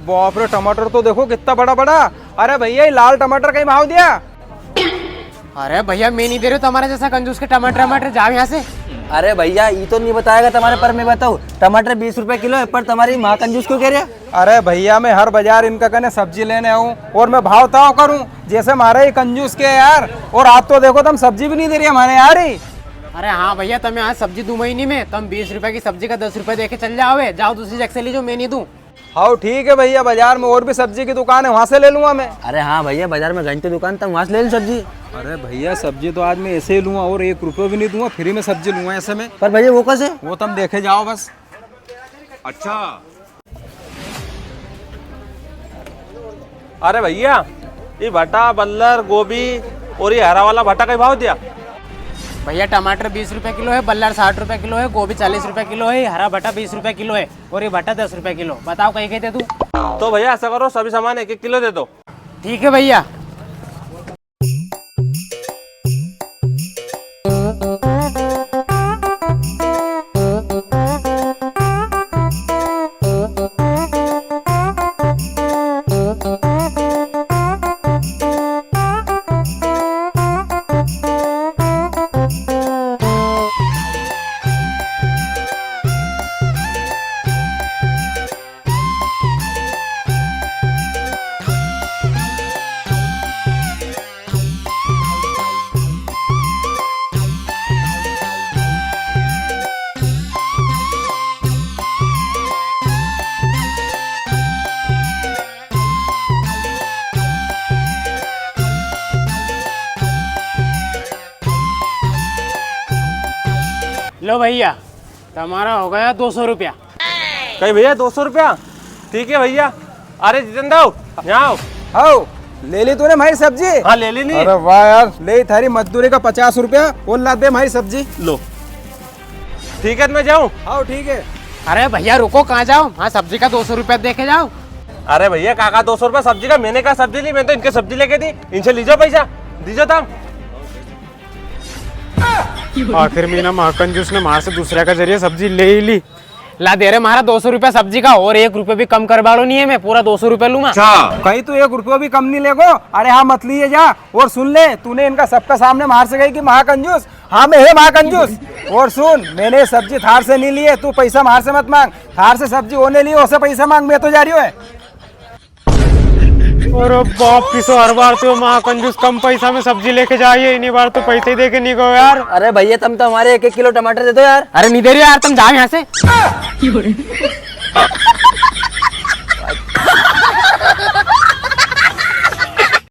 बाप रे, टमाटर तो देखो कितना बड़ा बड़ा। अरे भैया ये लाल टमाटर कहीं भाव दिया? अरे भैया मैं नहीं दे रहा हूँ तुम्हारे जैसा कंजूस के टमाटर जाओ यहाँ से। अरे भैया ये तो नहीं बताएगा तुम्हारे पर, मैं बताऊँ टमाटर 20 रुपए किलो है, पर तुम्हारी माँ कंजूस क्यों कह रही है? अरे भैया मैं हर बाजार इनका कहने सब्जी लेने आऊँ और मैं भाव ताव करूँ जैसे हमारे ही कंजूस के यार। और आप तो देखो तुम सब्जी भी नहीं दे रही हमारे यार ही। अरे हाँ भैया तुम यहाँ सब्जी दूँ महीने में, तुम 20 रुपए की सब्जी का 10 रुपए दे के चल जाओगे, जाओ दूसरी जगह से लीजिए, मैं नहीं दूँ। हाँ ठीक है भैया, बाजार में और भी सब्जी की दुकान है वहाँ से ले लूंगा मैं। अरे हाँ भैया बाजार में घंटे दुकान था, वहाँ से ले लो सब्जी। अरे भैया सब्जी तो आज मैं ऐसे ही लूंगा और 1 रुपये भी नहीं दूंगा, फ्री में सब्जी लूंगा ऐसे में। पर भैया वो कैसे? वो तुम देखे जाओ बस। अच्छा अरे भैया ये भट्टा बल्लर गोभी और ये हरा वाला भट्टा का भाव दिया? भैया टमाटर 20 रुपए किलो है, बल्लर 60 रुपए किलो है, गोभी 40 रुपए किलो है, हरा भट्टा 20 रुपए किलो है और ये भट्टा 10 रुपए किलो। बताओ कहीं दे दूँ? तो भैया ऐसा करो सभी सामान 1-1 किलो दे दो। ठीक है भैया। लो भैया तुम्हारा हो गया 200 रुपया। कहीं भैया 200 रुपया? ठीक है भैया। अरे जितेंद्र यहाँ आओ। आओ ले ली तूने हमारी सब्जी? हाँ ले ली नहीं? अरे वाह यार, ले थारी मजदूरी का 50 रुपया और ला दे हमारी सब्जी। लो ठीक है तो मैं जाऊँ? आओ ठीक है। अरे भैया रुको, कहाँ जाओ? हाँ सब्जी का 200 रुपया देखे जाओ। अरे भैया काका 200 रुपया सब्जी का, मैंने कहा सब्जी ली, मैं तो इनके सब्जी लेके दी, इनसे लीजो पैसा दीजो तुम। आखिर में ना महाकंजूस ने मार से दूसरे का जरिए सब्जी ले ही ली। ला दे रहे मारा 200 रुपया सब्जी का और 1 रुपये भी कम कर बाड़ो नहीं है, मैं पूरा 200 रुपया लूंगा। कहीं तू 1 रुपया भी कम नहीं लेगो? अरे हाँ मत लिए जा। और सुन ले, तूने इनका सबका सामने मार से गई कि महाकंजूस। हाँ मैं है महाकंजूस। और सुन, मैंने सब्जी थार से नहीं ली है, तू पैसा मार से मत मांग। थार से सब्जी होने ली उसे पैसा मांग, मैं तो जा रही हूँ। अरे बाप किसो हर बार तो महाकंजूस कम पैसा में सब्जी लेके जाइए, इन बार तो पैसे ही दे के नहीं गो यार। अरे भैया तुम तो हमारे 1-1 किलो टमाटर दे दो यार। अरे नहीं दे रही यार, तुम जाओ यहाँ से।